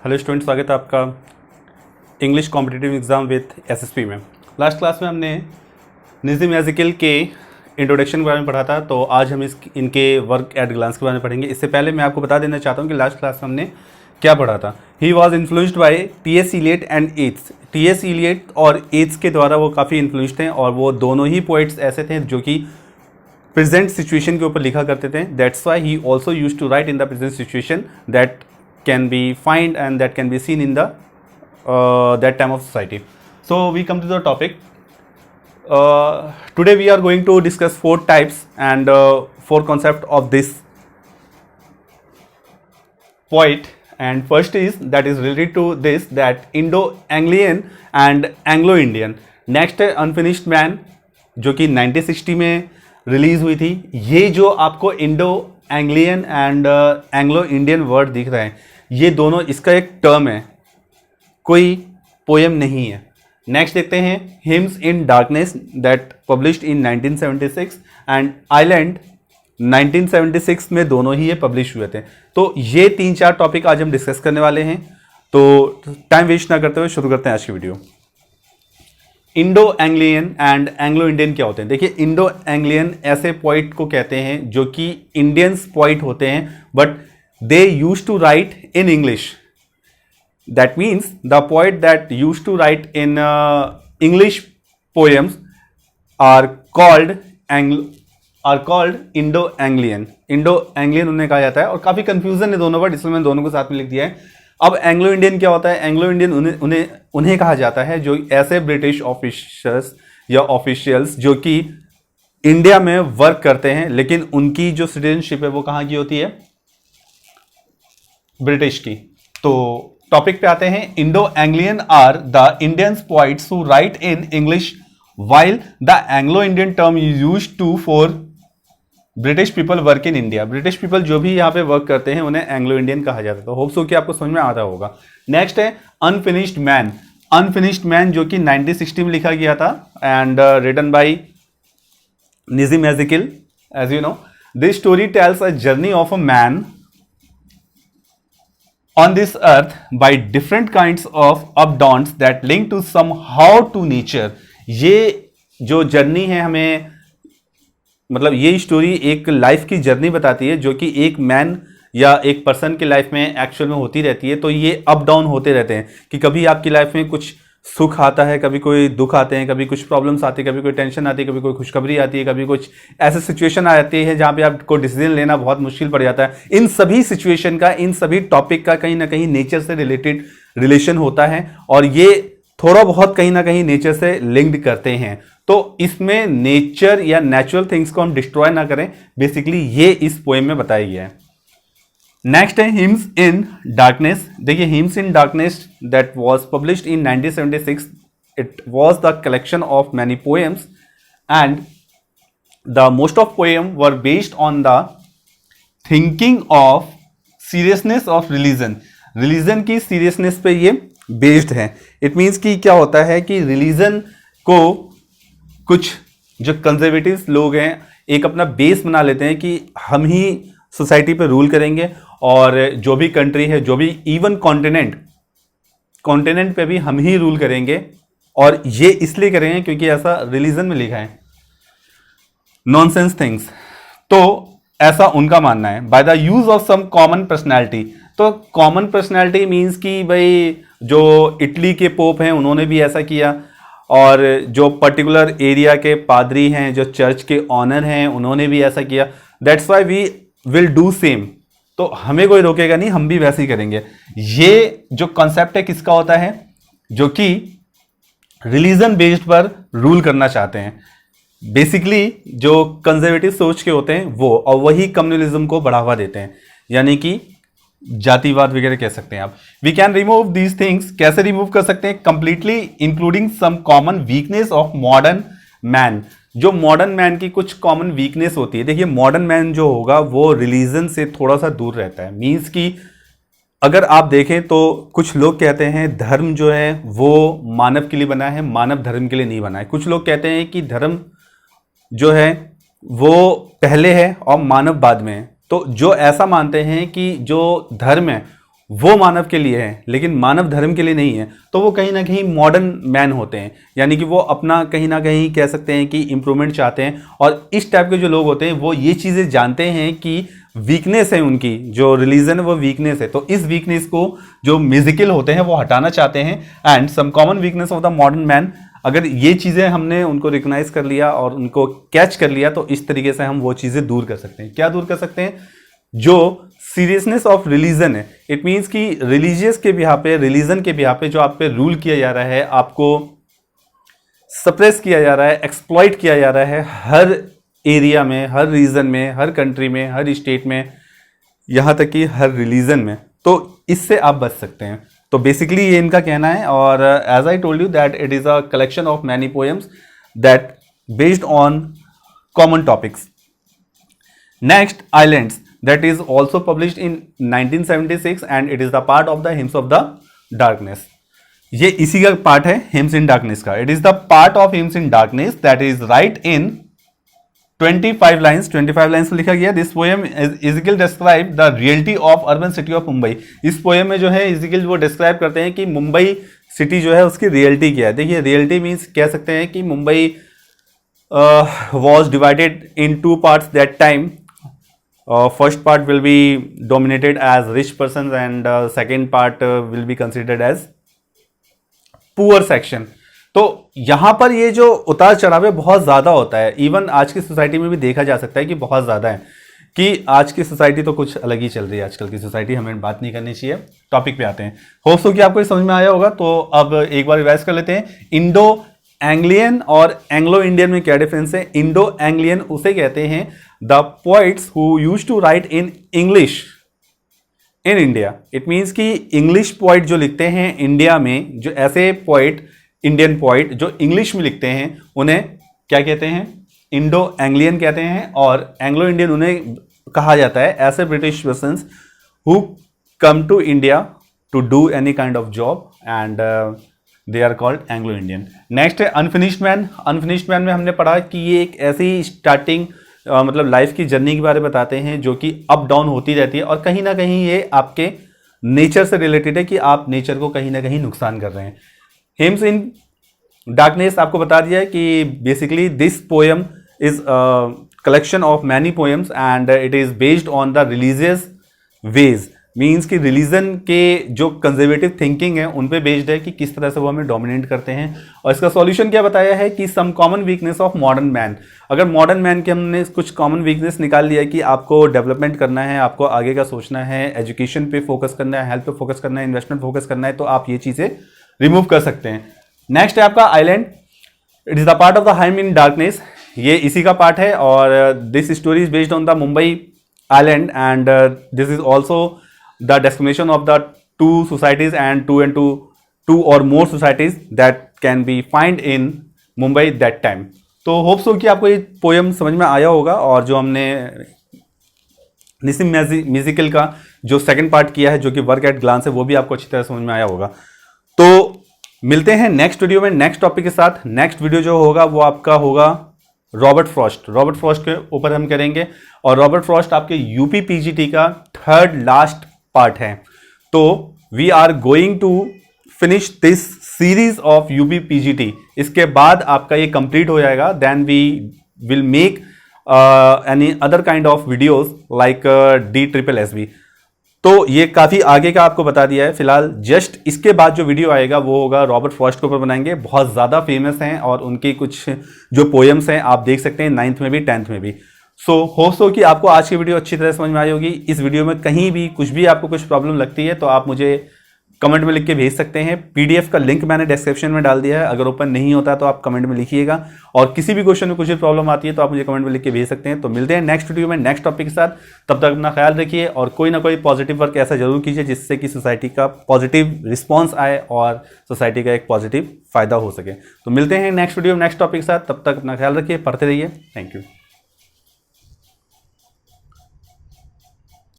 Hello student, स्वागत है आपका English competitive exam with SSP में। लास्ट क्लास में हमने निज़िम एज़ेकिएल के इंट्रोडक्शन के बारे में पढ़ा था, तो आज हम इनके वर्क एट ग्लांस के बारे में पढ़ेंगे। इससे पहले मैं आपको बता देना चाहता हूँ कि लास्ट क्लास में हमने क्या पढ़ा था। He was influenced by T S. Eliot and Yeats. T S. Eliot और येट्स के द्वारा वो काफ़ी इन्फ्लुएंस्ड थे, और वो दोनों ही पोइट्स ऐसे थे जो कि प्रेजेंट सिचुएशन के ऊपर लिखा करते थे। That's why he also use to write in the present situation that can be find and that can be seen in the that time of society. So we come to the topic. Today we are going to discuss 4 types and 4 concept of this poet, and first is that is related to this, that Indo-Anglian and Anglo-Indian. Next है Unfinished Man, जो कि 1960 में release हुई थी। ये जो आपको Indo Anglian and Anglo Indian word दिख रहे हैं, ये दोनों इसका एक टर्म है, कोई पोएम नहीं है। नेक्स्ट देखते हैं hymns in darkness, that published in 1976 and island 1976 में दोनों ही ये पब्लिश हुए थे। तो ये 3-4 टॉपिक आज हम डिस्कस करने वाले हैं, तो टाइम वेस्ट ना करते हुए शुरू करते हैं आज की video. Indo Anglian and Anglo Indian क्या होते हैं? देखिए, इंडो एंग्लियन ऐसे पोइट को कहते हैं जो कि इंडियंस पोइट होते हैं, but they use to write in English. That means the poet that use to write in English poems are called Indo Anglian. Indo Anglian उन्हें कहा जाता है, और काफी कंफ्यूजन है दोनों वर्ड, इसलिए मैंने दोनों को साथ में लिख दिया है। अब एंग्लो इंडियन क्या होता है? एंग्लो इंडियन उन्हें कहा जाता है जो ऐसे ब्रिटिश ऑफिसर्स या ऑफिशियल्स जो कि इंडिया में वर्क करते हैं, लेकिन उनकी जो सिटीजनशिप है वो कहां की होती है? ब्रिटिश की। तो टॉपिक पे आते हैं। Indo Anglian are the Indians poets who write in English while the Anglo Indian term is used to for British people work in India. British people जो भी यहाँ पे वर्क करते हैं उन्हें एंग्लो इंडियन कहा जाता है। तो होप सो कि आपको समझ में आता होगा। नेक्स्ट है अनफिनिश्ड मैन। अनफिनिश्ड मैन जो कि 1960 में लिखा गया था and written by Nissim Ezekiel. As you know, this story tells a journey of a man on this earth by different kinds of up downs that link to somehow to nature. ये जो journey है, हमें मतलब ये story एक life की journey बताती है जो कि एक मैन या एक पर्सन की लाइफ में एक्चुअल में होती रहती है। तो ये अप डाउन होते रहते हैं कि कभी आपकी लाइफ में कुछ सुख आता है, कभी कोई दुख आते हैं, कभी कुछ प्रॉब्लम्स आती है, कभी कोई टेंशन आती है, कभी कोई खुशखबरी आती है, कभी कुछ ऐसे सिचुएशन आ जाती है जहाँ पे आपको डिसीजन लेना बहुत मुश्किल पड़ जाता है। इन सभी सिचुएशन का, इन सभी टॉपिक का कहीं ना कहीं नेचर से रिलेटेड रिलेशन होता है, और ये थोड़ा बहुत कहीं ना कहीं नेचर से लिंक्ड करते हैं। तो इसमें नेचर या नेचुरल थिंग्स को हम डिस्ट्रॉय ना करें, बेसिकली ये इस पोएम में बताया गया है। नेक्स्ट है हिम्स इन डार्कनेस। देखिए, hymns in darkness that was published in 1976। It was the collection of many poems and the most of poem were based on the thinking of seriousness of religion. Religion की seriousness पे ये based है। It means कि क्या होता है कि religion को कुछ जो कंजर्वेटिव लोग हैं एक अपना बेस बना लेते हैं कि हम ही सोसाइटी पे रूल करेंगे, और जो भी कंट्री है, जो भी इवन कॉन्टिनेंट पे भी हम ही रूल करेंगे, और ये इसलिए करेंगे क्योंकि ऐसा रिलीजन में लिखा है। Nonsense things. तो ऐसा उनका मानना है। By the use of some common personality. तो कॉमन पर्सनैलिटी मीन्स कि भाई जो इटली के पोप हैं उन्होंने भी ऐसा किया, और जो पर्टिकुलर एरिया के पादरी हैं, जो चर्च के ऑनर हैं, उन्होंने भी ऐसा किया। That's why we will do same. तो हमें कोई रोकेगा नहीं, हम भी वैसे ही करेंगे। ये जो कॉन्सेप्ट है किसका होता है? जो कि रिलीजन बेस्ड पर रूल करना चाहते हैं। बेसिकली जो कंजर्वेटिव सोच के होते हैं वो, और वही कम्युनलिज्म को बढ़ावा देते हैं, यानी कि जातिवाद वगैरह कह सकते हैं आप। We can remove these things. कैसे रिमूव कर सकते हैं? Completely including some common weakness of modern man. जो मॉडर्न मैन की कुछ कॉमन वीकनेस होती है। देखिए, मॉडर्न मैन जो होगा वो रिलीजन से थोड़ा सा दूर रहता है। मीन्स कि अगर आप देखें तो कुछ लोग कहते हैं धर्म जो है वो मानव के लिए बना है, मानव धर्म के लिए नहीं बना है। कुछ लोग कहते हैं कि धर्म जो है वो पहले है और मानव बाद में है। तो जो ऐसा मानते हैं कि जो धर्म है वो मानव के लिए है लेकिन मानव धर्म के लिए नहीं है, तो वो कहीं ना कहीं मॉडर्न मैन होते हैं, यानी कि वो अपना कहीं ना कहीं कह सकते हैं कि इम्प्रूवमेंट चाहते हैं। और इस टाइप के जो लोग होते हैं वो ये चीज़ें जानते हैं कि वीकनेस है उनकी, जो रिलीजन है वो वीकनेस है, तो इस वीकनेस को जो म्यूजिकल होते हैं वो हटाना चाहते हैं। And some common weakness of the modern man, अगर ये चीज़ें हमने उनको रिकॉग्नाइज कर लिया और उनको कैच कर लिया तो इस तरीके से हम वो चीज़ें दूर कर सकते हैं। क्या दूर कर सकते हैं? जो सीरियसनेस ऑफ रिलीजन है, इट मीन्स कि रिलीजियस के बिहाफ पे, रिलीजन के बिहाफ पे जो आप पे रूल किया जा रहा है, आपको सप्रेस किया जा रहा है, एक्सप्लॉइट किया जा रहा है हर एरिया में, हर रीजन में, हर कंट्री में, हर स्टेट में, यहाँ तक कि हर रिलीजन में, तो इससे आप बच सकते हैं। तो बेसिकली ये इनका कहना है। और as I told you that it is a collection of many poems that based on common topics. Next, islands, that is also published in 1976 and it is the part of the Hymns of the Darkness। ये इसी का part है Hymns in Darkness का। It is the part of Hymns in Darkness that is right in 25 lines। 25 lines में लिखा गया। This poem Ezekiel describe the reality of urban city of Mumbai। इस poem में जो है Ezekiel वो डिस्क्राइब करते हैं कि मुंबई सिटी जो है उसकी रियलिटी क्या है। देखिए, रियलिटी मीन्स कह सकते हैं कि Mumbai was divided in two parts that time। First part will be dominated as rich persons and second part will be considered as poor section। तो यहाँ पर ये जो उतार चढ़ाव है बहुत ज़्यादा होता है। इवन आज की सोसाइटी में भी देखा जा सकता है कि बहुत ज़्यादा है, कि आज की सोसाइटी तो कुछ अलग ही चल रही है। आजकल की सोसाइटी, हमें बात नहीं करनी चाहिए। टॉपिक पे आते हैं। होप्स हो कि आपको समझ में आया होगा। तो अब एक बार रिवाइज कर लेते हैं। इंडो एंग्लियन और एंग्लो इंडियन में क्या डिफरेंस है? इंडो एंग्लियन उसे कहते हैं the poets who used to write in English in India. It means कि इंग्लिश पोइट जो लिखते हैं इंडिया में, जो ऐसे पोइट, इंडियन पोइट जो इंग्लिश में लिखते हैं, उन्हें क्या कहते हैं? इंडो एंग्लियन कहते हैं। और एंग्लो इंडियन उन्हें कहा जाता है ऐसे British persons who come to India to do any kind of job and they are called Anglo Indian. Next है अनफिनिश्ड मैन। अनफिनिश्ड मैन में हमने पढ़ा कि ये एक ऐसी स्टार्टिंग मतलब लाइफ की जर्नी के बारे में बताते हैं जो कि अप डाउन होती रहती है और कहीं ना कहीं ये आपके नेचर से रिलेटेड है कि आप नेचर को कहीं ना कहीं नुकसान कर रहे हैं। हिम्स इन डार्कनेस आपको बता दिया है कि basically this poem is collection of many poems and it is based on the religious ways. Means कि रिलीजन के जो कंजर्वेटिव थिंकिंग है उन पे बेस्ड है कि किस तरह से वो हमें डोमिनेट करते हैं। और इसका सॉल्यूशन क्या बताया है कि some common weakness of modern man. अगर मॉडर्न मैन के हमने कुछ कॉमन वीकनेस निकाल लिया है कि आपको डेवलपमेंट करना है, आपको आगे का सोचना है, एजुकेशन पे फोकस करना है, हेल्थ पे फोकस करना है, इन्वेस्टमेंट फोकस करना है, तो आप ये चीज़ें रिमूव कर सकते हैं। नेक्स्ट है आपका island. It is the part of the hymn in darkness. ये इसी का पार्ट है और this story is based on the Mumbai island and this is also the discrimination of the two societies and two or more societies that can be find in Mumbai that time। तो hopes हो कि आपको ये poem समझ में आया होगा और जो हमने निसिम म्यूजिकल का जो सेकंड पार्ट किया है जो कि वर्क एट ग्लांस है वो भी आपको अच्छी तरह समझ में आया होगा। तो मिलते हैं नेक्स्ट वीडियो में नेक्स्ट टॉपिक के साथ। नेक्स्ट वीडियो जो होगा वो आपका होगा रॉबर्ट फ्रॉस्ट। रॉबर्ट फ्रॉस्ट के ऊपर हम करेंगे और रॉबर्ट फ्रॉस्ट आपके यूपी पीजीटी का थर्ड लास्ट पार्ट है। तो we are going to finish this series of UP PGT. इसके बाद आपका ये कंप्लीट हो जाएगा, then we will make any other kind of videos like DSSB। तो ये काफ़ी आगे का आपको बता दिया है। फिलहाल जस्ट इसके बाद जो वीडियो आएगा वो होगा रॉबर्ट फ्रॉस्ट के ऊपर बनाएंगे। बहुत ज़्यादा फेमस हैं और उनके कुछ जो पोएम्स हैं आप देख सकते हैं 9th में भी 10th में भी। सो होप्स हो कि आपको आज की वीडियो अच्छी तरह समझ में आई होगी। इस वीडियो में कहीं भी कुछ भी आपको कुछ प्रॉब्लम लगती है तो आप मुझे कमेंट में लिख के भेज सकते हैं। PDF का लिंक मैंने डिस्क्रिप्शन में डाल दिया है, अगर ओपन नहीं होता तो आप कमेंट में लिखिएगा। और किसी भी क्वेश्चन में कुछ भी प्रॉब्लम आती है तो आप मुझे कमेंट में लिख के भेज सकते हैं। तो मिलते हैं नेक्स्ट वीडियो में नेक्स्ट टॉपिक के साथ। तब तक अपना ख्याल रखिए और कोई ना कोई पॉजिटिव वर्क ऐसा जरूर कीजिए जिससे कि सोसाइटी का पॉजिटिव रिस्पॉन्स आए और सोसाइटी का एक पॉजिटिव फायदा हो सके। तो मिलते हैं नेक्स्ट वीडियो में नेक्स्ट टॉपिक के साथ। तब तक अपना ख्याल रखिए, पढ़ते रहिए। Thank you.